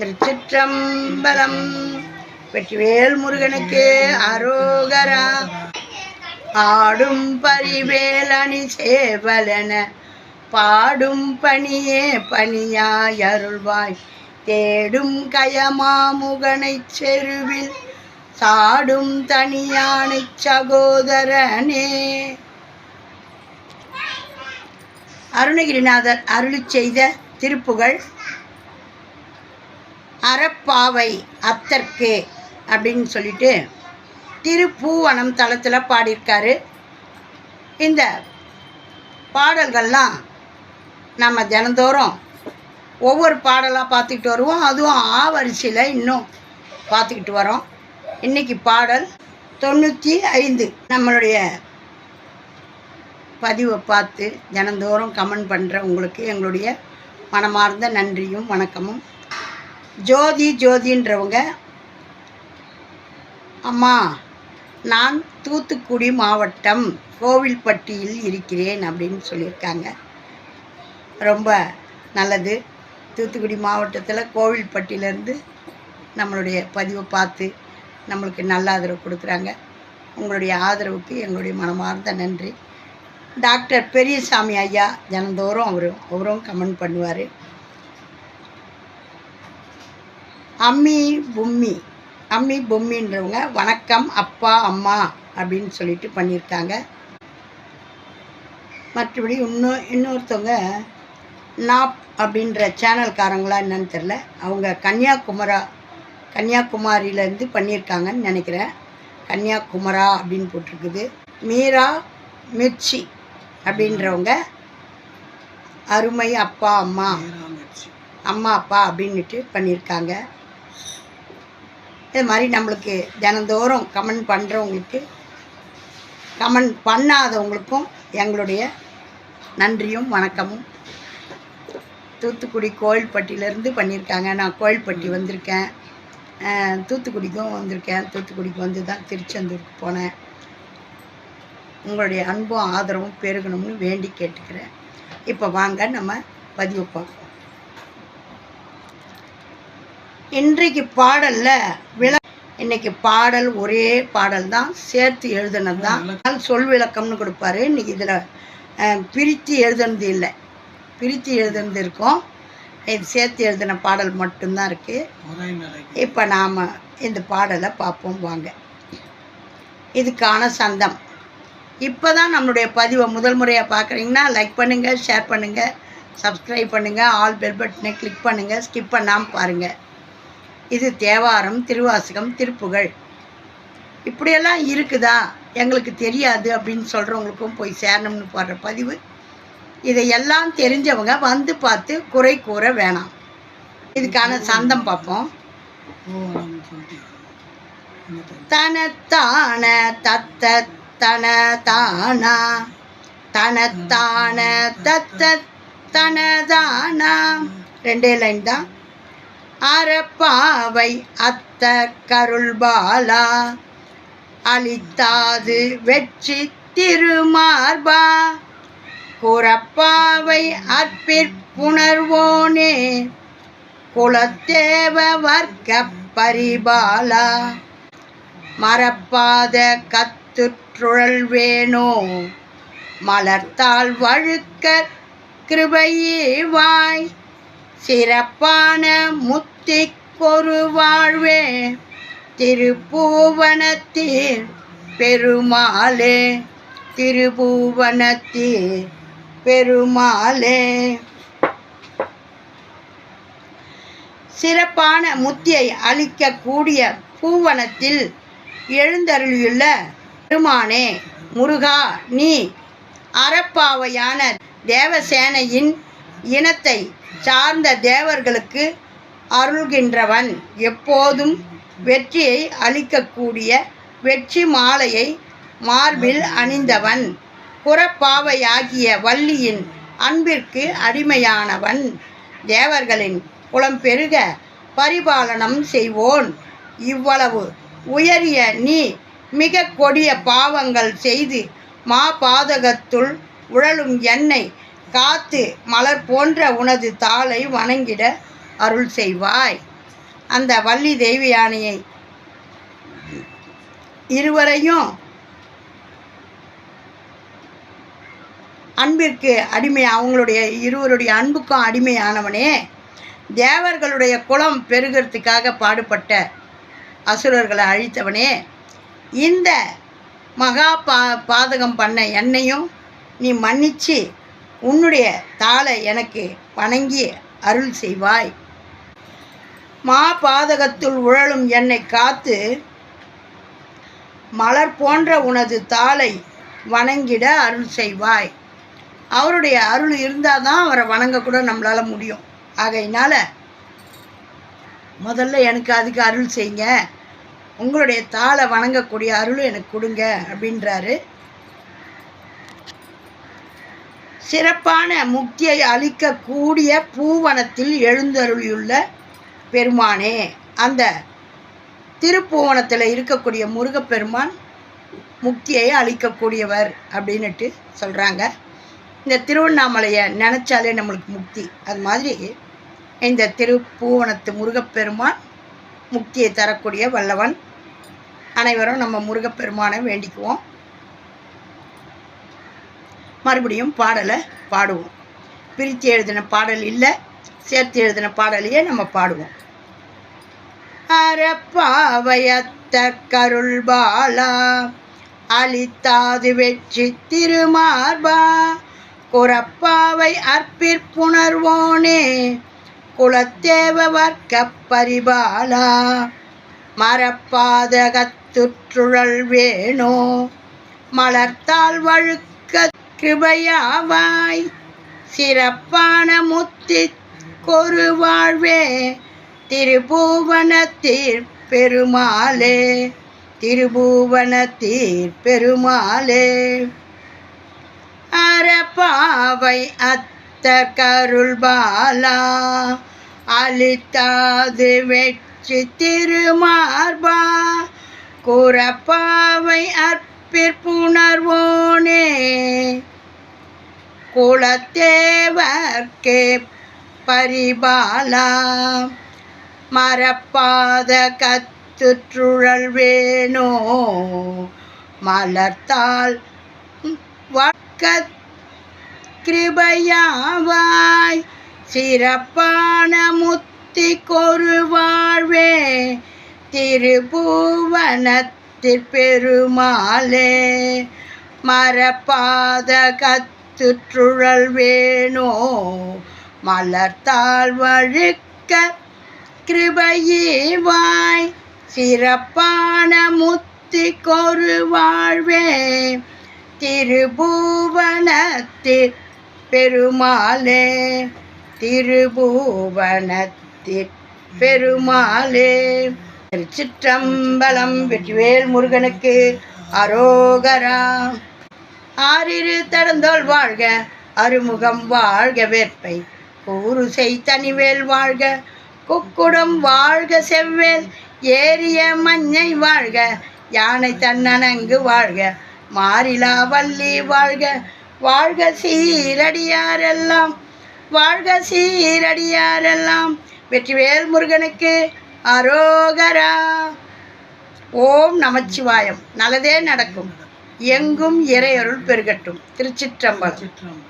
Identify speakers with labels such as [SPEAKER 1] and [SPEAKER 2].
[SPEAKER 1] திருச்சிற்றம்பலம். வெற்றிவேல் முருகனுக்கு அரோகரா. ஆடும் பரிவேலணி சேவலென பாடும் பணியே பணியாய் அருள்வாய். தேடும் கயமாமுகனை செருவில் சாடும் தனியானை சகோதரனே. அருணகிரிநாதர் அருளி செய்த திருப்புகழ் அறப்பாவை அத்தற்கு அப்படின்னு சொல்லிட்டு திருப்பூவனம் தளத்தில் பாடியிருக்காரு. இந்த பாடல்கள்லாம் நம்ம தினந்தோறும் ஒவ்வொரு பாடலாக பார்த்துக்கிட்டு வருவோம். அதுவும் வரிசையில் இன்னும் பார்த்துக்கிட்டு வரோம். இன்றைக்கி பாடல் 95. நம்மளுடைய பதிவை பார்த்து தினந்தோறும் கமெண்ட் பண்ணுற உங்களுக்கு எங்களுடைய மனமார்ந்த நன்றியும் வணக்கமும். ஜோதின்றவங்க, அம்மா நான் தூத்துக்குடி மாவட்டம் கோவில்பட்டியில் இருக்கிறேன் அப்படின்னு சொல்லியிருக்காங்க. ரொம்ப நல்லது. தூத்துக்குடி மாவட்டத்தில் கோவில்பட்டியிலேருந்து நம்மளுடைய பதிவை பார்த்து நம்மளுக்கு நல்ல ஆதரவு கொடுக்குறாங்க. உங்களுடைய ஆதரவுக்கு எங்களுடைய மனமார்ந்த நன்றி. டாக்டர் பெரியசாமி ஐயா தினந்தோறும் அவரும் கமெண்ட் பண்ணுவார். அம்மி பொம்மின்றவங்க வணக்கம் அப்பா அம்மா அப்படின்னு சொல்லிட்டு பண்ணியிருக்காங்க. மற்றபடி இன்னொருத்தவங்க நாப் அப்படின்ற சேனல்காரங்களா என்னன்னு தெரில, அவங்க கன்னியாகுமரியிலேருந்து பண்ணியிருக்காங்கன்னு நினைக்கிறேன். கன்னியாகுமரா அப்படின்னு போட்டிருக்குது. மீரா மிர்ச்சி அப்படின்றவங்க அருமை அப்பா அம்மா அப்பா அப்படின்ட்டு பண்ணியிருக்காங்க. இது மாதிரி நம்மளுக்கு தினந்தோறும் கமெண்ட் பண்ணுறவங்களுக்கு, கமெண்ட் பண்ணாதவங்களுக்கும் எங்களுடைய நன்றியும் வணக்கமும். தூத்துக்குடி கோவில்பட்டியிலேருந்து பண்ணியிருக்காங்க. நான் கோவில்பட்டி வந்திருக்கேன், தூத்துக்குடிக்கும் வந்திருக்கேன். தூத்துக்குடிக்கு வந்து தான் திருச்செந்தூருக்கு போனேன். உங்களுடைய அன்பும் ஆதரவும் பெருகணும்னு வேண்டி கேட்டுக்கிறேன். இப்போ வாங்க நம்ம பதிவு பார்ப்போம். இன்றைக்கு பாடலில் இன்னைக்கு பாடல் ஒரே பாடல் தான், சேர்த்து எழுதுனது தான். சொல் விளக்கம்னு கொடுப்பாரு. இன்றைக்கி இதில் பிரித்து எழுதுனது இல்லை, பிரித்து எழுதுனது இருக்கும். இது சேர்த்து எழுதின பாடல் மட்டும்தான் இருக்குது. இப்போ நாம் இந்த பாடலை பார்ப்போம் வாங்க. இதுக்கான சந்தம். இப்போ தான் நம்மளுடைய பதிவை முதல் முறையாக பார்க்குறீங்கன்னா லைக் பண்ணுங்கள், ஷேர் பண்ணுங்கள், சப்ஸ்கிரைப் பண்ணுங்கள், ஆல் பெல் பட்டனை கிளிக் பண்ணுங்கள், ஸ்கிப் பண்ணாமல் பாருங்கள். இது தேவாரம், திருவாசகம், திருப்புகழ் இப்படியெல்லாம் இருக்குதா எங்களுக்கு தெரியாது அப்படின்னு சொல்கிறவங்களுக்கும் போய் சேரணும்னு போடுற பதிவு. இதையெல்லாம் தெரிஞ்சவங்க வந்து பார்த்து குறை கூற வேணாம். இதுக்கான சந்தம் பார்ப்போம். தனத்தான தத்த தனதானா தனத்தான தத்த தனதானா, ரெண்டே லைன் தான். அறப்பாவை அத்த கருள்பாலா அளித்தாது வெற்றி திருமார்பா குறப்பாவை அற்பிற்புணர்வோனே குலத்தேவ வர்க்க பரிபாலா மரப்பாத கத்துற்றுழல் வேணோ மலர்த்தாள் வழுக்க கிருபையேவாய் சிறப்பான முத்திக்கொரு வாழ்வே திருப்பூவனத்தீர் பெருமாளே திருப்பூவனத்தீர் பெருமாளே. சிறப்பான முத்தியை அளிக்கக்கூடிய பூவனத்தில் எழுந்தருளியுள்ள பெருமானே முருகா, நீ அறப்பாவையான தேவசேனையின் இனத்தை சார்ந்த தேவர்களுக்கு அருள்கின்றவன். எப்போதும் வெற்றியை அளிக்கக்கூடிய வெற்றி மாலையை மார்பில் அணிந்தவன். புறப்பாவையாகிய வள்ளியின் அன்பிற்கு அடிமையானவன். தேவர்களின் குலம் பெருக பரிபாலனம் செய்வோன். இவ்வளவு உயரிய நீ மிக கொடிய பாவங்கள் செய்து மாபாதகத்துள் உழலும் என்னை காத்து மலர் போன்ற உனது தாளை வணங்கிட அருள் செய்வாய். அந்த வள்ளி தெய்வ யானையை இருவரையும் அன்பிற்கு அடிமை, அவங்களுடைய இருவருடைய அன்புக்கும் அடிமையானவனே, தேவர்களுடைய குலம் பெருகிறதுக்காக பாடுபட்ட அசுரர்களை அழித்தவனே, இந்த மகா பாதகம் பண்ண என்னையும் நீ மன்னிச்சு உன்னுடைய தாளை எனக்கு வணங்கி அருள் செய்வாய். மா பாதகத்துள் உழலும் என்னை காத்து மலர் போன்ற உனது தாளை வணங்கிட அருள் செய்வாய். அவருடைய அருள் இருந்தால் தான் அவரை வணங்கக்கூட நம்மளால் முடியும். ஆகையினால முதல்ல எனக்கு அதுக்கு அருள் செய்யுங்க, உங்களுடைய தாளை வணங்கக்கூடிய அருள் எனக்கு கொடுங்க அப்படின்றாரு. சிறப்பான முக்தியை அளிக்கக்கூடிய பூவனத்தில் எழுந்தருளியுள்ள பெருமானே, அந்த திருப்பூவனத்தில் இருக்கக்கூடிய முருகப்பெருமான் முக்தியை அளிக்கக்கூடியவர் அப்படின்னுட்டு சொல்கிறாங்க. இந்த திருவண்ணாமலையை நினச்சாலே நம்மளுக்கு முக்தி. அது மாதிரி இந்த திருப்பூவனத்து முருகப்பெருமான் முக்தியை தரக்கூடிய வல்லவன். அனைவரும் நம்ம முருகப்பெருமானை வேண்டிக்குவோம். மறுபடியும் பாடலை பாடுவோம். பிரித்து எழுதின பாடல் இல்லை, சேர்த்து எழுதின பாடலையே நம்ம பாடுவோம். அறப்பாவையத்த கருள்பாலா அளித்தாது வெற்றி திருமார்பா குறப்பாவை அற்பிற்புணர்வோனே குலத்தேவ வர்க்க பரிபாலா மரப்பாதகத்துற்றுழல் வேணோ மலர்த்தால் வழுக்க கிருபையாவாய் சிறப்பான முத்தி கொரு வாழ்வே திருபூவனத்தீர் பெருமாளே திருபூவனத்தீர் பெருமாளே. அறப்பாவை அத்த கருள்பாலா அளித்தாது வெற்றி திருமார்பா குறப்பாவை அற்பிற்புணர்வோனே குலத்தேவர்க்கே பரிபாலா மரப்பாத கத்துற்றுழல் வேணோ மலர்த்தால் வர்க்க கிருபையாவாய் சிறப்பான முத்தி கொரு வாழ்வே திருபூவனத்திற் பெருமாளே மரப்பாத கத்துற்றுழல் வேணோ மலர்த்தால் வழுக்க கிருபையாவாய் சிறப்பான முத்தி கொரு வாழ்வே திருபூவனத்திற் பெருமாளே திருபூவனத்திற் பெருமாளே. திருச்சிற்றம்பலம். வெற்றிவேல் முருகனுக்கு அரோகரா. ஆறிரு தடந்தோள் வாழ்க, அருமுகம் வாழ்க, வேற்பை கூறுசை தனிவேல் வாழ்க, குக்குடம் வாழ்க, செவ்வேல் ஏறிய மஞ்சை வாழ்க, யானை தன்னனங்கு வாழ்க, மாறிலா வள்ளி வாழ்க, வாழ்க சீரடியாரெல்லாம் வாழ்க சீரடியாரெல்லாம். வெற்றிவேல் முருகனுக்கு அரோகரா. ஓம் நமச்சிவாயம். நல்லதே நடக்கும். எங்கும் இறையருள் பெருகட்டும். திருச்சிற்றம்பலம்.